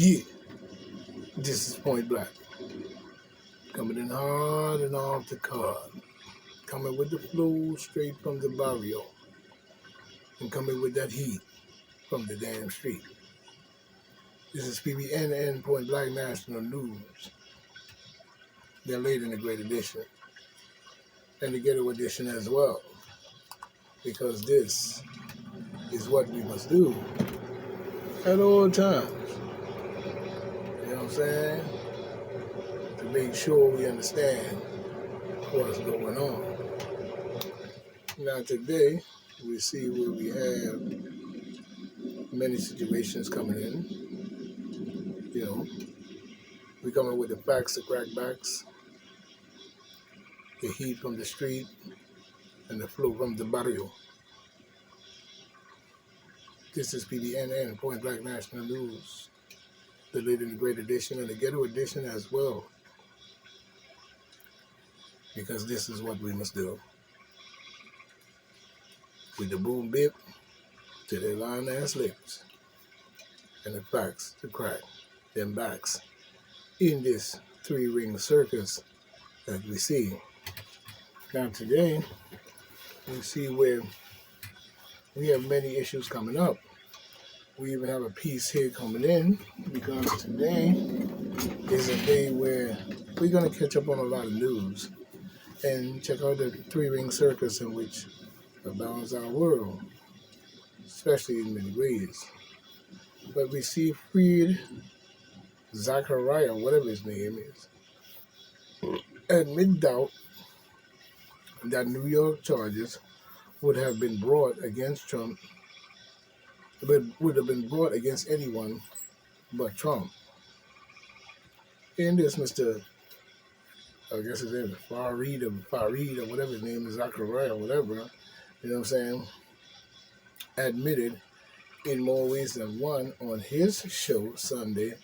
Yeah, this is Point Black. Coming in hard and off the card. Coming with the flow straight from the barrio. And coming with that heat from the damn street. This is PBNN Point Black National News. They're late in the great edition. And the ghetto edition as well. Because this is what we must do at all times. You know what I'm saying? To make sure we understand what's going on. Now today, we see where we have many situations coming in. You know, we coming with the facts, the crackbacks, the heat from the street, and the flow from the barrio. This is PBNN, Point Black National News, the late and the great edition, and the ghetto edition as well. Because this is what we must do. With the boom bip to their lying ass lips, and the facts to crack them backs in this three-ring circus that we see. Now today, we see where we have many issues coming up. We even have a piece here coming in because today is a day where we're going to catch up on a lot of news and check out the three-ring circus in which abounds our world, especially in many ways. But we see Freed Zachariah, whatever his name is, admit doubt that New York charges would have been brought against Trump, but would have been brought against anyone but Trump. In this, Mr. I guess his name is Fareed or whatever his name is, Zachariah or whatever, you know what I'm saying, admitted in more ways than one on his show Sunday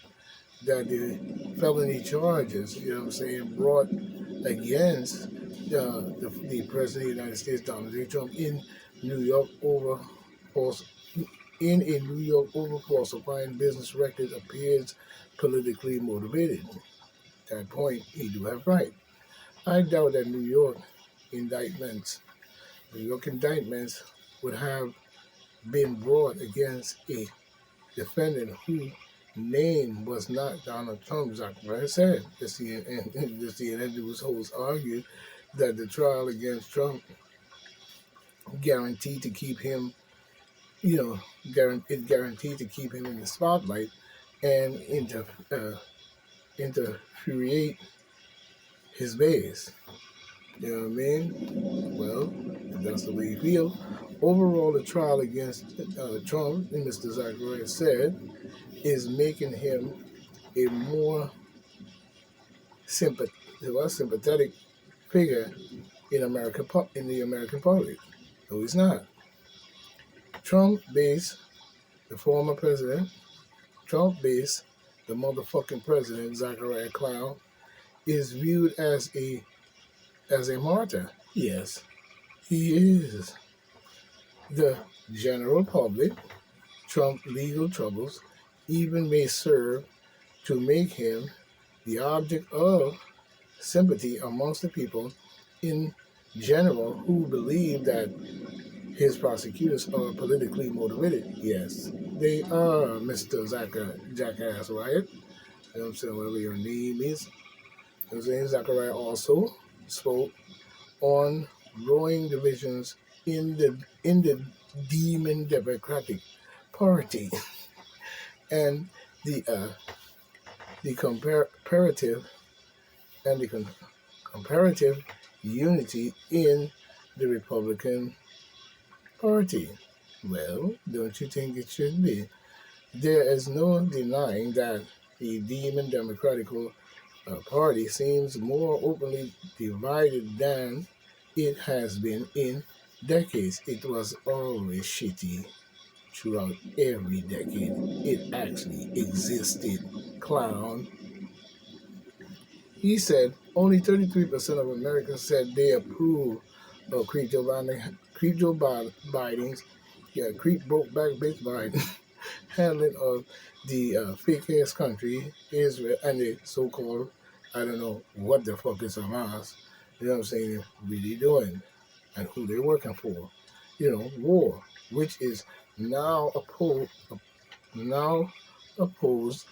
that the felony charges, you know what I'm saying, brought against the President of the United States, Donald J. Trump, in New York over falsifying business records appears politically motivated. At that point, he do have right. I doubt that New York indictments would have been brought against a defendant whose name was not Donald Trump. Zachariah said the CNN news host argued that the trial against Trump guaranteed to keep him, guaranteed to keep him in the spotlight and infuriate his base. You know what I mean? Well, if that's the way you feel. Overall, the trial against Trump, and Mr. Zachariah said, is making him a more sympathetic figure in the American public. No, he's not. Trump base, the former president, Trump base, the motherfucking president, Zachariah Clown, is viewed as a martyr. Yes, he is. The general public, Trump legal troubles, even may serve to make him the object of sympathy amongst the people in general who believe that his prosecutors are politically motivated. Yes, they are, Mr. Jackass Riot. You know what I'm saying, whatever your name is. You know what I'm saying? Zachariah also spoke on growing divisions in the Demon Democratic Party and the comparative unity in the Republican Party. Well, don't you think it should be? There is no denying that the Demon Democratic Party seems more openly divided than it has been in decades. It was always shitty throughout every decade. It actually existed. Clown. He said only 33% of Americans said they approve of Creep Joe Biden's, Creep broke back bitch Biden handling of the fake-ass country, Israel, and the so-called, I don't know what the fuck is Hamas, you know what I'm saying, really doing, and who they're working for. War, which is now opposed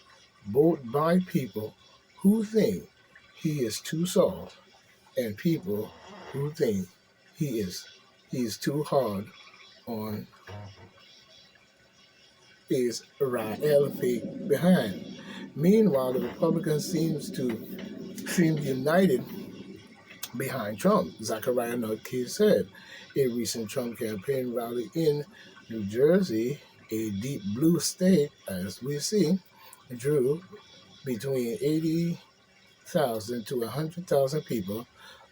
both by people who think he is too soft and people who think he is too hard on his Israel fake behind. Meanwhile, the Republicans seem united behind Trump. Zachariah Notke said a recent Trump campaign rally in New Jersey, a deep blue state, as we see, drew between 80,000 to 100,000 people,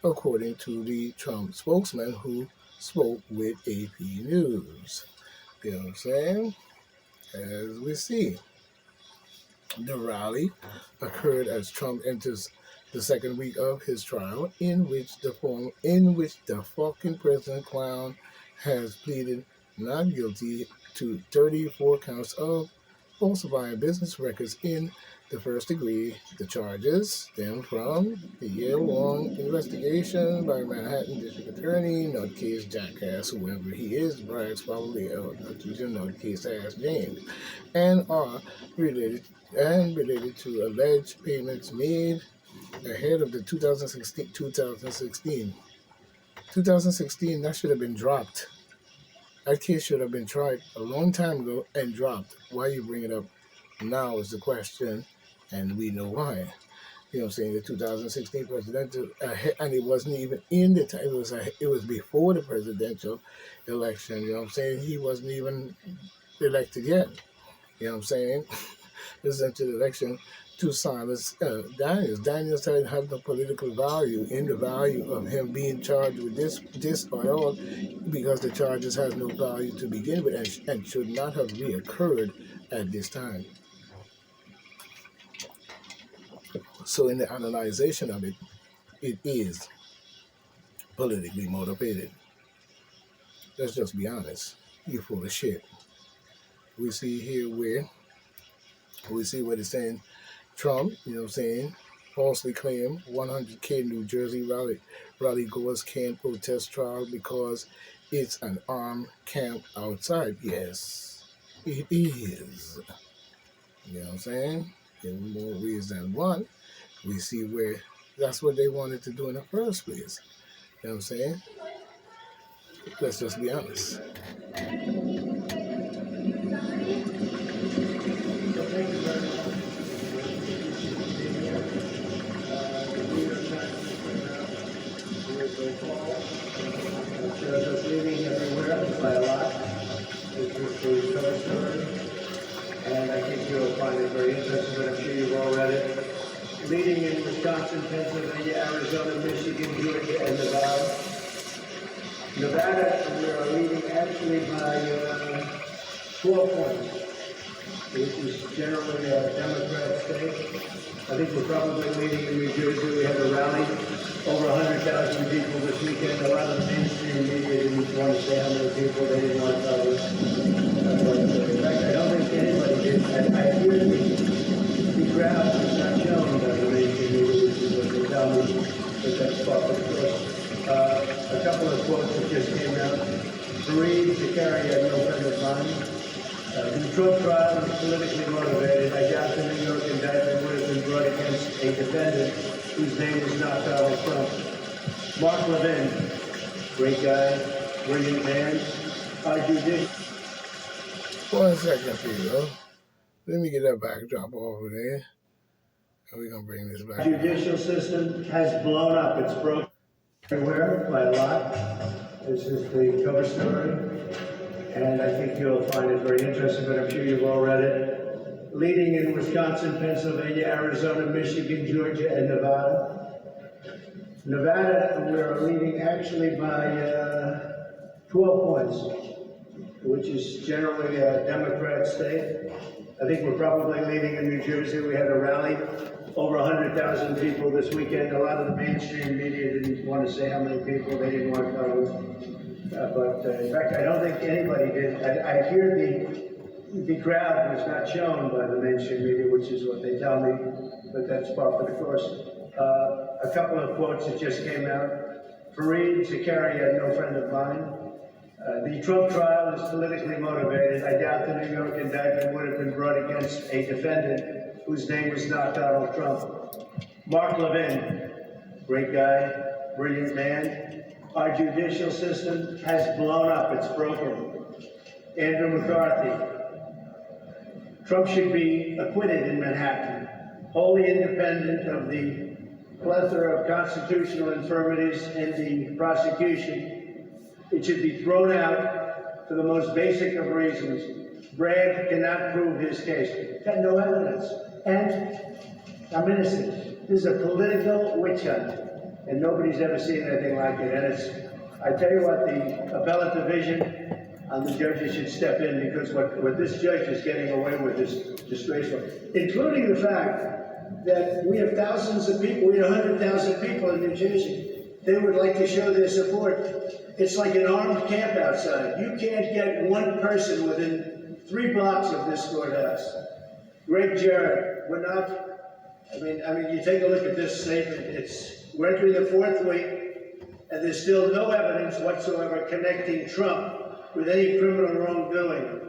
according to the Trump spokesman who spoke with AP News. You know what I'm saying? As we see, the rally occurred as Trump enters the second week of his trial, in which the fucking president clown has pleaded not guilty to 34 counts of falsifying business records in the first degree. The charges stem from the year-long investigation by Manhattan District Attorney Nutcase Jackass, whoever he is, Bryant's probably Nutcase Ass James, and are related to alleged payments made ahead of the 2016. That should have been dropped. That case should have been tried a long time ago and dropped. Why you bring it up now is the question, and we know why. You know what I'm saying? The 2016 presidential, and it wasn't even in the time. It was before the presidential election. You know what I'm saying? He wasn't even elected yet. You know what I'm saying? Presidential election to silence Daniels. Daniels didn't have no political value in the value of him being charged with this by all, because the charges has no value to begin with and should not have reoccurred at this time. So in the analyzation of it, it is politically motivated. Let's just be honest. You're full of shit. We see here where it's saying Trump, you know what I'm saying, falsely claimed 100K New Jersey rally goers can't protest trial because it's an armed camp outside. Yes, it is. You know what I'm saying? In more ways than one, we see where that's what they wanted to do in the first place. You know what I'm saying? Let's just be honest. Shows us leaving everywhere by a lot. This is the cover story, and I think you'll find it very interesting, but I'm sure you've all read it. Leading in Wisconsin, Pennsylvania, Arizona, Michigan, Georgia, and Nevada. Nevada, we are leading actually by 12 points, which is generally a Democrat state. I think we're probably leading in New Jersey. We had a rally, over 100,000 people this weekend. A lot of the mainstream media didn't want to say how many people they didn't want to cover. In fact, I don't think anybody did. I hear the crowd is not shown by the mainstream media, which is what they tell me, but that's far from true. A couple of quotes that just came out. Bereaved to carry a no friend of mine. The Trump trial is politically motivated. I doubt the New York indictment would have been brought against a defendant whose name is not Donald Trump. Mark Levin, great guy, brilliant man. One second, people. Let me get that backdrop over there, and we're going to bring this back. Our judicial system has blown up. It's broken everywhere by a lot. This is the cover story, and I think you'll find it very interesting, but I'm sure you've all read it. Leading in Wisconsin, Pennsylvania, Arizona, Michigan, Georgia, and Nevada. Nevada, we are leading actually by 12 points, which is generally a Democrat state. I think we're probably leading in New Jersey. We had a rally, over 100,000 people this weekend. A lot of the mainstream media didn't want to say how many people they didn't want to cover. But in fact, I don't think anybody did. I hear the the crowd was not shown by the mainstream media, which is what they tell me, but that's par for the course. A couple of quotes that just came out. Fareed Zakaria, no friend of mine. The Trump trial is politically motivated. I doubt the New York indictment would have been brought against a defendant whose name was not Donald Trump. Mark Levin, great guy, brilliant man. Our judicial system has blown up, it's broken. Andrew McCarthy. Trump should be acquitted in Manhattan, wholly independent of the plethora of constitutional infirmities in the prosecution. It should be thrown out for the most basic of reasons. Bragg cannot prove his case. Got no evidence. And I'm innocent. This is a political witch hunt, and nobody's ever seen anything like it. And I tell you what, the appellate division and the judges should step in, because what this judge is getting away with is disgraceful, including the fact that we have thousands of people, we have 100,000 people in New Jersey. They would like to show their support. It's like an armed camp outside. You can't get one person within 3 blocks of this courthouse. Greg Jarrett, we're not, I mean, you take a look at this statement. We're entering the 4th week, and there's still no evidence whatsoever connecting Trump with any criminal wrongdoing.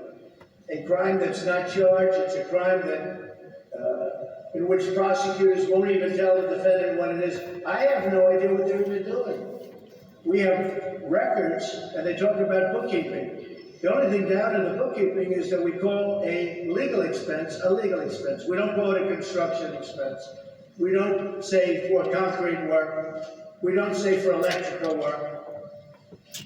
A crime that's not charged, it's a crime that in which prosecutors won't even tell the defendant what it is. I have no idea what they're even doing. We have records, and they talk about bookkeeping. The only thing down in the bookkeeping is that we call a legal expense a legal expense. We don't call it a construction expense. We don't say for concrete work. We don't say for electrical work.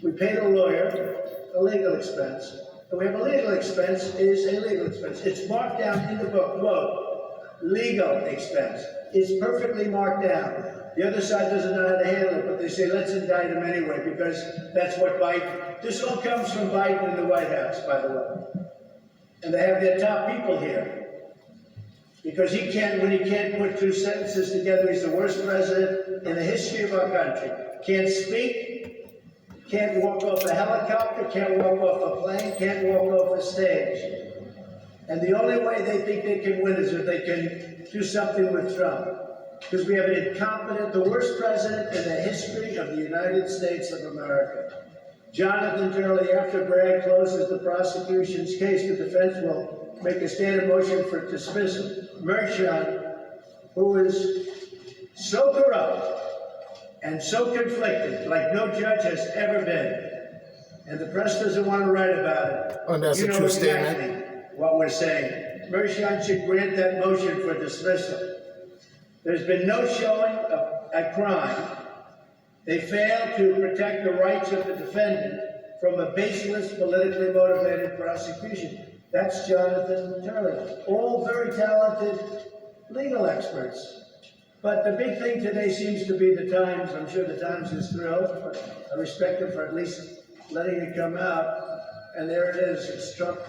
We pay the lawyer a legal expense. And we have a legal expense is a legal expense. It's marked down in the book, quote, legal expense. It's perfectly marked down. The other side doesn't know how to handle it, but they say, let's indict him anyway, because that's what Biden, this all comes from Biden in the White House, by the way. And they have their top people here. Because when he can't put 2 sentences together, he's the worst president in the history of our country. Can't speak, can't walk off a helicopter, can't walk off a plane, can't walk off a stage. And the only way they think they can win is if they can do something with Trump. Because we have an incompetent, the worst president in the history of the United States of America. Jonathan Turley, after Bragg closes the prosecution's case, the defense will make a standard motion for dismissal. Mershon, who is so corrupt and so conflicted, like no judge has ever been, and the press doesn't want to write about it. Oh, that's a true statement. What we're saying. Mershon should grant that motion for dismissal. There's been no showing of a crime. They failed to protect the rights of the defendant from a baseless, politically motivated prosecution. That's Jonathan Turley. All very talented legal experts. But the big thing today seems to be the Times. I'm sure the Times is thrilled. I respect them for at least letting it come out. And there it is. It's Trump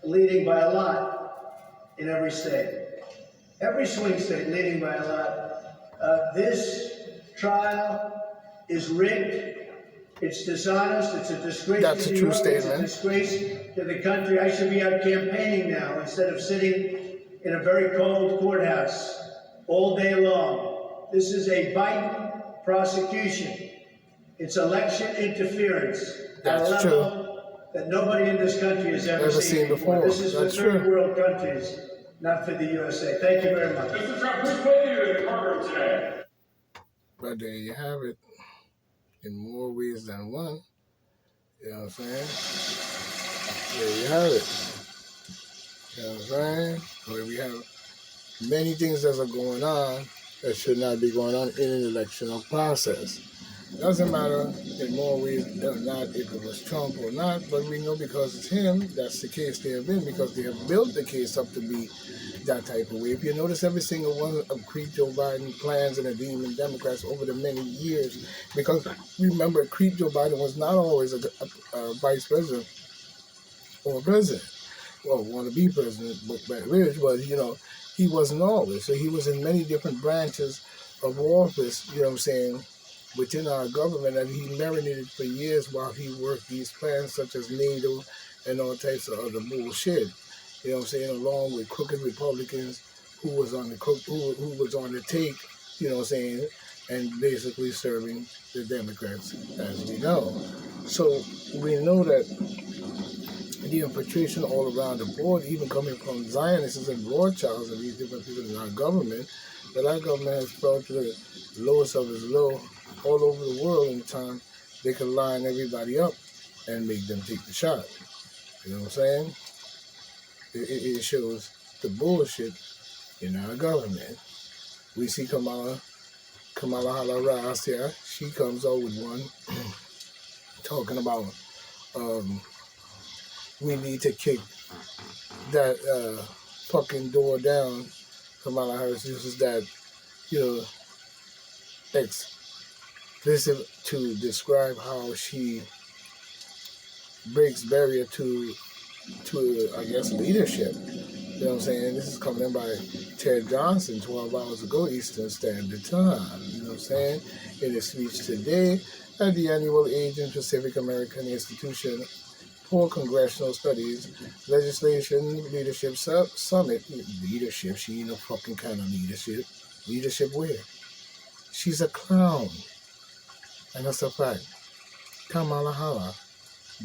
leading by a lot in every state. Every swing state leading by a lot. This trial is rigged. It's dishonest. It's a disgrace. That's a true statement. It's a disgrace to the country. I should be out campaigning now instead of sitting in a very cold courthouse all day long. This is a Biden prosecution. It's election interference at a level that nobody in this country has ever seen before. This is for third world countries, not for the USA. Thank you very much. Mr. Trump, who's with you in the courtroom today? But there you have it, in more ways than one. You know what I'm saying? There you have it. You know what I'm saying? Where we have many things that are going on that should not be going on in an electoral process. Doesn't matter in more ways than not if it was Trump or not, but we know because it's him, that's the case they have been, because they have built the case up to be that type of way. If you notice every single one of Joe Biden plans and the Demon Democrats over the many years, because remember, Joe Biden was not always a vice president or a president. Well, want to be president, but you know, he wasn't always. So he was in many different branches of office, you know what I'm saying, within our government, and he marinated for years while he worked these plans such as NATO and all types of other bullshit. You know what I'm saying? Along with crooked Republicans who was on the who was on the take, you know what I'm saying, and basically serving the Democrats, as we know. So we know that the infiltration all around the board, even coming from Zionists and Rothschilds and these different people in our government, that our government has fell to the lowest of its low all over the world in time they could line everybody up and make them take the shot. You know what I'm saying? It shows the bullshit in our government. We see Kamala Harris here. She comes out with one talking about we need to kick that fucking door down. Kamala Harris uses that, you know, explicit to describe how she breaks barrier to I guess leadership. You know what I'm saying? This is coming in by Ted Johnson 12 hours ago Eastern Standard Time. You know what I'm saying? In his speech today at the annual Asian Pacific American Institution for Congressional Studies Legislation Leadership Summit. Leadership? She ain't no fucking kind of leadership. Leadership where? She's a clown. And that's a fact. Kamala Harris,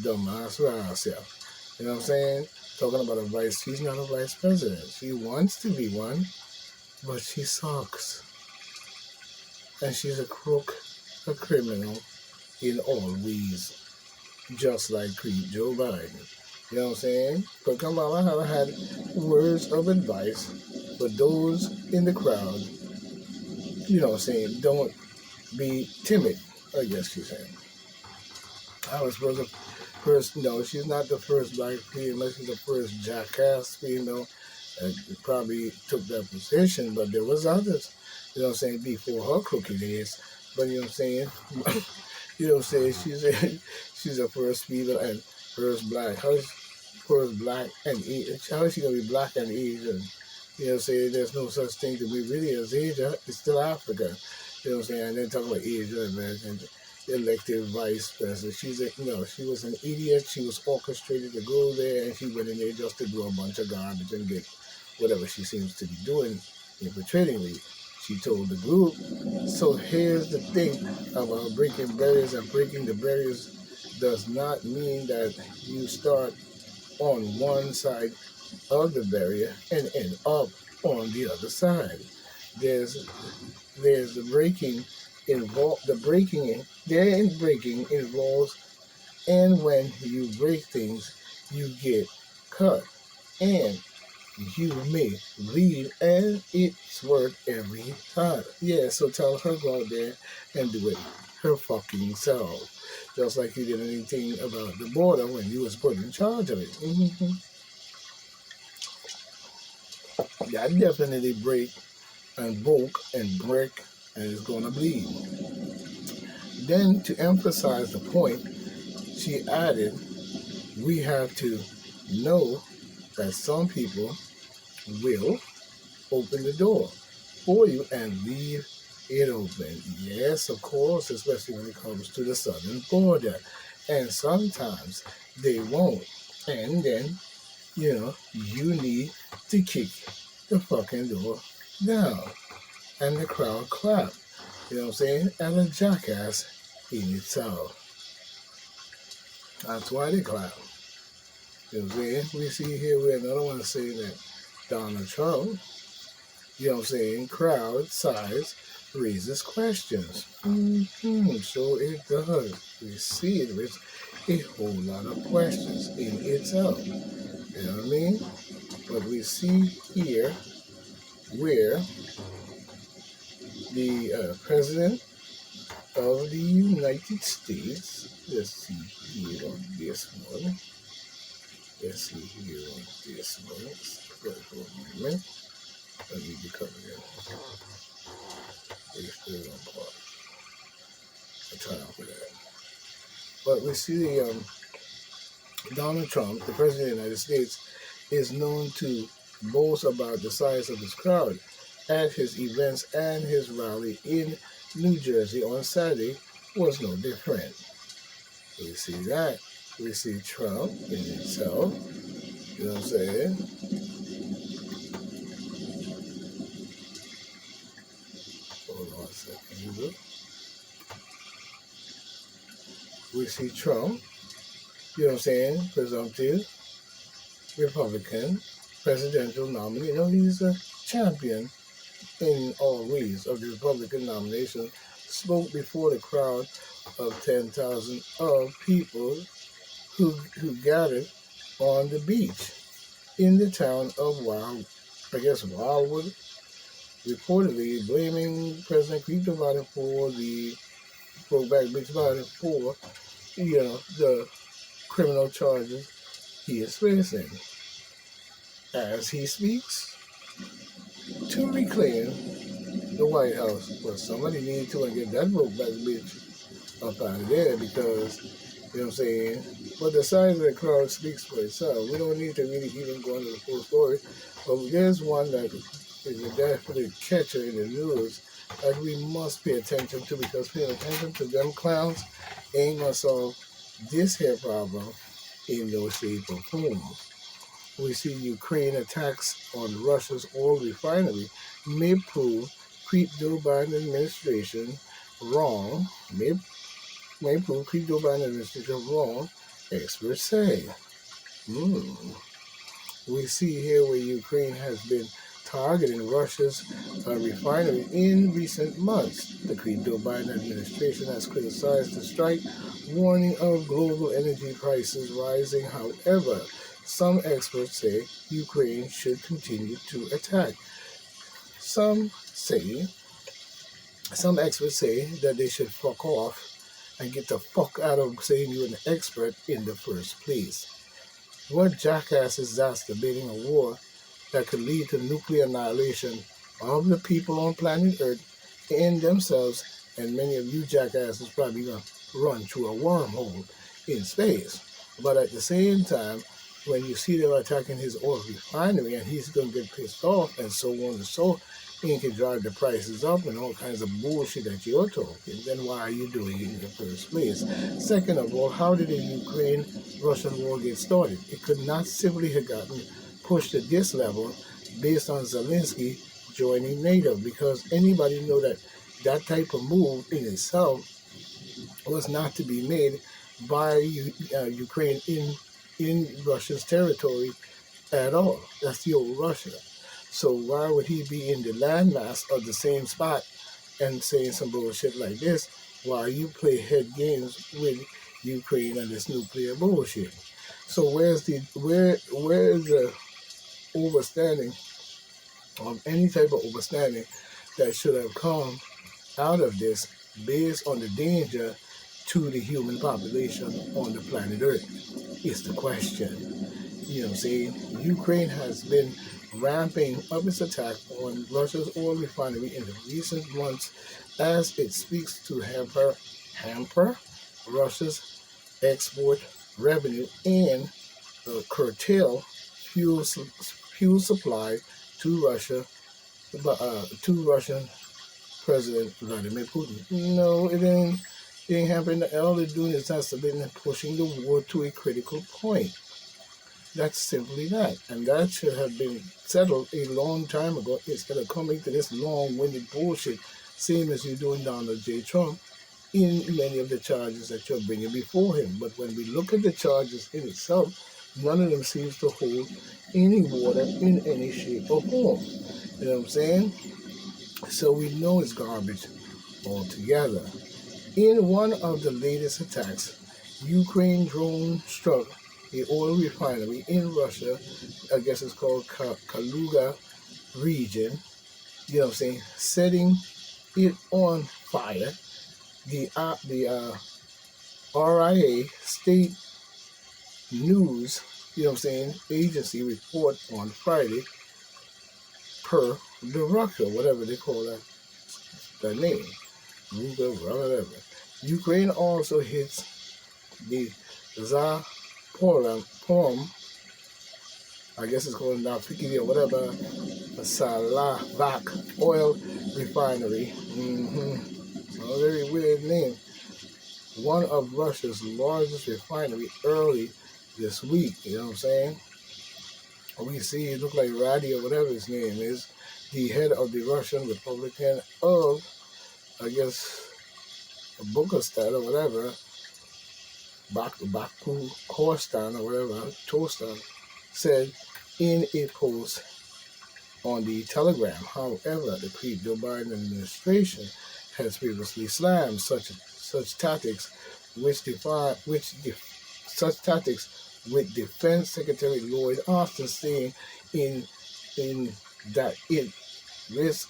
dumbass herself. You know what I'm saying? Talking about a vice. She's not a vice president. She wants to be one, but she sucks. And she's a crook, a criminal in all ways. Just like Joe Biden. You know what I'm saying? But Kamala Harris had words of advice for those in the crowd. You know what I'm saying? Don't be timid, I guess she's saying. I was supposed to first, no, she's not the first black female. She's the first jackass female that probably took that position, but there was others, you know what I'm saying, before her crooked ass. But you know what I'm saying? You know what I'm saying? She's the first female and first black. How's first black and Asian? How is she gonna be black and Asian? You know what I'm saying? There's no such thing to be really as Asia. It's still Africa. You know what I'm saying? And then talking about Asia, American elected vice president. She was an idiot. She was orchestrated to go there, and she went in there just to do a bunch of garbage and get whatever she seems to be doing infiltratingly. She told the group. So here's the thing about breaking barriers, and breaking the barriers does not mean that you start on one side of the barrier and end up on the other side. There's the breaking involved. Breaking involves, and when you break things, you get cut, and you may bleed, and it's worth every time. Yeah, so tell her go out there and do it her fucking self. Just like you did anything about the border when you was put in charge of it. Mm-hmm. That definitely break and broke and break, and it's gonna bleed. Then to emphasize the point, she added, we have to know that some people will open the door for you and leave it open. Yes, of course, especially when it comes to the southern border. And sometimes they won't. And then, you need to kick the fucking door down. And the crowd clapped. You know what I'm saying? And a jackass in itself. That's why they clap. You know what I'm saying? We see here where another one saying that Donald Trump, you know what I'm saying, crowd size raises questions. So it does. We see it with a whole lot of questions in itself. You know what I mean? But we see here where the President of the United States, let's see here on this one. Let's see here on this one. Let's go for a moment. Let me be covered in. It's still on part. I try out for that. But we see Donald Trump, the President of the United States, is known to boast about the size of his crowd at his events, and his rally in New Jersey on Saturday was no different. We see that. We see Trump in himself, you know what I'm saying? we see Trump, you know what I'm saying, presumptive Republican presidential nominee. You know, he's a champion in all ways of the Republican nomination. Spoke before the crowd of 10,000 of people who gathered on the beach in the town of Wildwood, reportedly blaming President Creed Biden for the Brokeback Bitch Biden for, the criminal charges he is facing. As he speaks, to reclaim the White House, well, somebody needs to get that Brokeback Bitch up out of there because, you know what I'm saying? But the size of the crowd speaks for itself. We don't need to really even go into the full story. But there's one that is a definite catcher in the news that we must pay attention to, because paying attention to them clowns ain't gonna solve this here problem in no shape or form. We see Ukraine attacks on Russia's oil refinery may prove Joe Biden administration wrong. May prove Joe Biden administration wrong, experts say. We see here where Ukraine has been targeting Russia's refinery in recent months. The Joe Biden administration has criticized the strike, warning of global energy prices rising. However, some experts say Ukraine should continue to attack. Some experts say that they should fuck off and get the fuck out of saying you're an expert in the first place. What jackass is that debating a war that could lead to nuclear annihilation of the people on planet Earth and themselves, and many of you jackasses probably gonna run through a wormhole in space. But at the same time, when you see them attacking his oil refinery and he's gonna get pissed off and so on and so, he can drive the prices up and all kinds of bullshit that you're talking, then why are you doing it in the first place? Second of all, how did the Ukraine-Russian war get started? It could not simply have gotten pushed to this level based on Zelensky joining NATO, because anybody know that that type of move in itself was not to be made by Ukraine in Russia's territory at all. That's the old Russia. So why would he be in the landmass of the same spot and saying some bullshit like this while you play head games with Ukraine and this nuclear bullshit? So where is the overstanding of any type of overstanding that should have come out of this based on the danger to the human population on the planet Earth is the question. You know what I'm saying? Ukraine has been ramping up its attack on Russia's oil refinery in the recent months as it seeks to hamper Russia's export revenue and curtail fuel supply to Russia, to Russian President Vladimir Putin. No, it ain't happening. All they're doing is just pushing the war to a critical point. That's simply that. And that should have been settled a long time ago instead of coming to this long-winded bullshit, same as you're doing Donald J. Trump in many of the charges that you're bringing before him. But when we look at the charges in itself, none of them seems to hold any water in any shape or form. You know what I'm saying? So we know it's garbage altogether. In one of the latest attacks, Ukraine drone struck the oil refinery in Russia. I guess it's called Kaluga region. You know what I'm saying? Setting it on fire. The RIA State News, you know what I'm saying, agency report on Friday per the Russia, whatever they call that name. Whatever. Ukraine also hits the Zaporizhzhia, I guess it's called Nafikidia or whatever, Salavak oil refinery. A very weird name. One of Russia's largest refinery early this week, you know what I'm saying? We see it look like Radi or whatever his name is, the head of the Russian Republican of, I guess, Bukastat or whatever, Baku Horstan or whatever, Tostan, said in a post on the Telegram. However, the Joe Biden administration has previously slammed such tactics, such tactics, with Defense Secretary Lloyd Austin saying in that it risks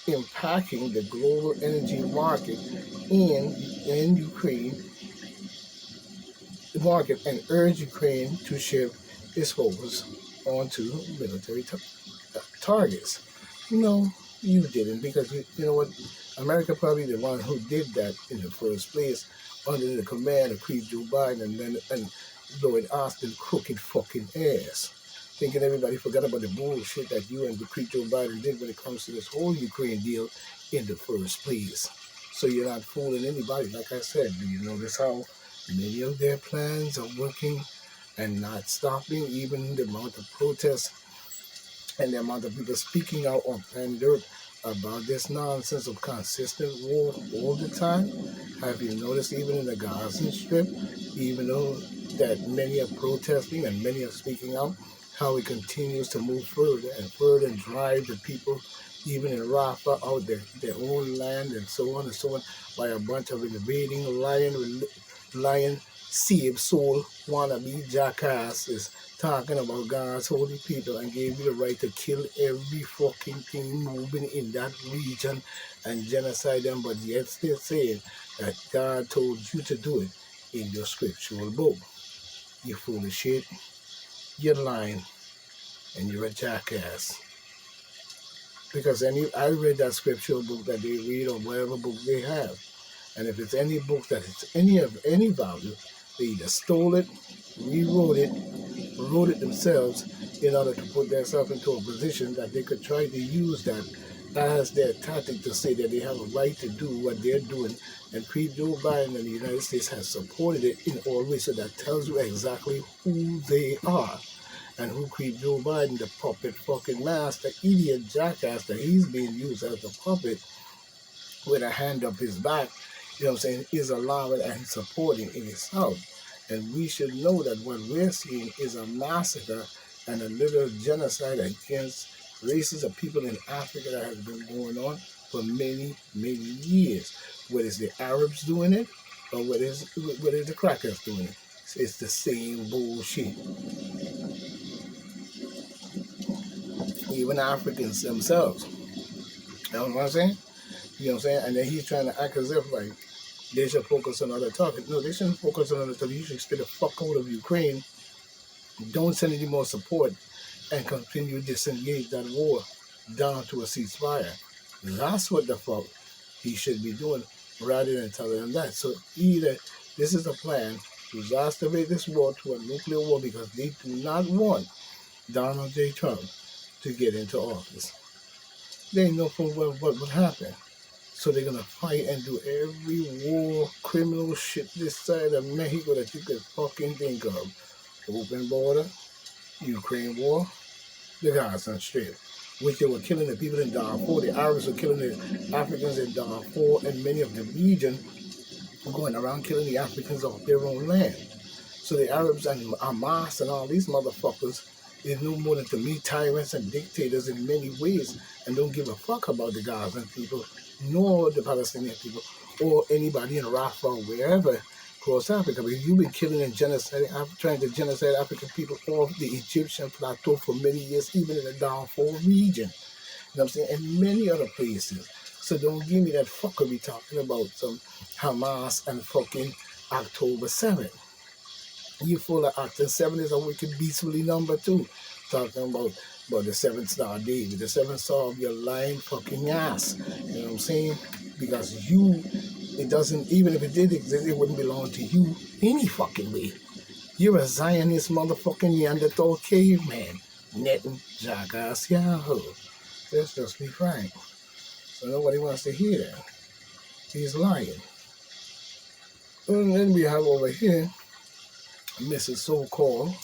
impacting the global energy market in Ukraine market, and urged Ukraine to shift its focus onto military targets. No, you didn't, because you know what? America probably the one who did that in the first place under the command of Joe Biden and Lloyd Austin crooked fucking ass. Thinking everybody forgot about the bullshit that you and the Joe Biden did when it comes to this whole Ukraine deal in the first place. So you're not fooling anybody. Like I said, do you notice how many of their plans are working and not stopping? Even the amount of protests and the amount of people speaking out on planet Earth about this nonsense of consistent war all the time. Have you noticed even in the Gaza Strip, even though that many are protesting and many are speaking out, how it continues to move further and drive the people, even in Rafah, out their own land and so on by a bunch of invading lion saved soul wannabe jackasses talking about God's holy people and gave you the right to kill every fucking thing moving in that region and genocide them, but yet still saying that God told you to do it in your scriptural book. You full of shit, you're lying, and you're a jackass. Because I read that scriptural book that they read or whatever book they have, and if it's any book that it's any value, they either stole it, rewrote it, wrote it themselves in order to put themselves into a position that they could try to use that as their tactic to say that they have a right to do what they're doing. And Joe Biden and the United States has supported it in all ways. So that tells you exactly who they are and who Joe Biden, the puppet fucking master, idiot jackass that he's being used as a puppet with a hand up his back, you know what I'm saying, is allowing and supporting in itself. And we should know that what we're seeing is a massacre and a little genocide against races of people in Africa that has been going on for many, many years. Whether it's the Arabs doing it or whether it's the crackers doing it. It's the same bullshit. Even Africans themselves. You know what I'm saying? You know what I'm saying? And then he's trying to act as if like they should focus on other targets. No, they shouldn't focus on other targets. You should stay the fuck out of Ukraine. Don't send any more support and continue to disengage that war down to a ceasefire. That's what the fuck he should be doing rather than telling them that. So either this is a plan to exacerbate this war to a nuclear war because they do not want Donald J. Trump to get into office. They know for what would happen. So they're going to fight and do every war, criminal shit this side of Mexico that you could fucking think of. Open border, Ukraine war, the Gaza Strip, which they were killing the people in Darfur. The Arabs were killing the Africans in Darfur, and many of the region were going around killing the Africans off their own land. So the Arabs and Hamas and all these motherfuckers is no more than to me tyrants and dictators in many ways and don't give a fuck about the Gazan people, nor the Palestinian people, or anybody in Rafah or wherever across Africa. Because you've been killing and trying to genocide African people off the Egyptian plateau for many years, even in the Darfur region. You know what I'm saying? And many other places. So don't give me that fuckery talking about some Hamas and fucking October 7th. You full of acting. 7 is a wicked beastly number too. Talking about the 7th star David, the 7th star of your lying fucking ass. You know what I'm saying? Because it doesn't, even if it did exist, it wouldn't belong to you any fucking way. You're a Zionist motherfucking Neanderthal caveman. Netting jackass yahoo. Let's just be frank. So nobody wants to hear that. He's lying. And then we have over here Mrs. So-called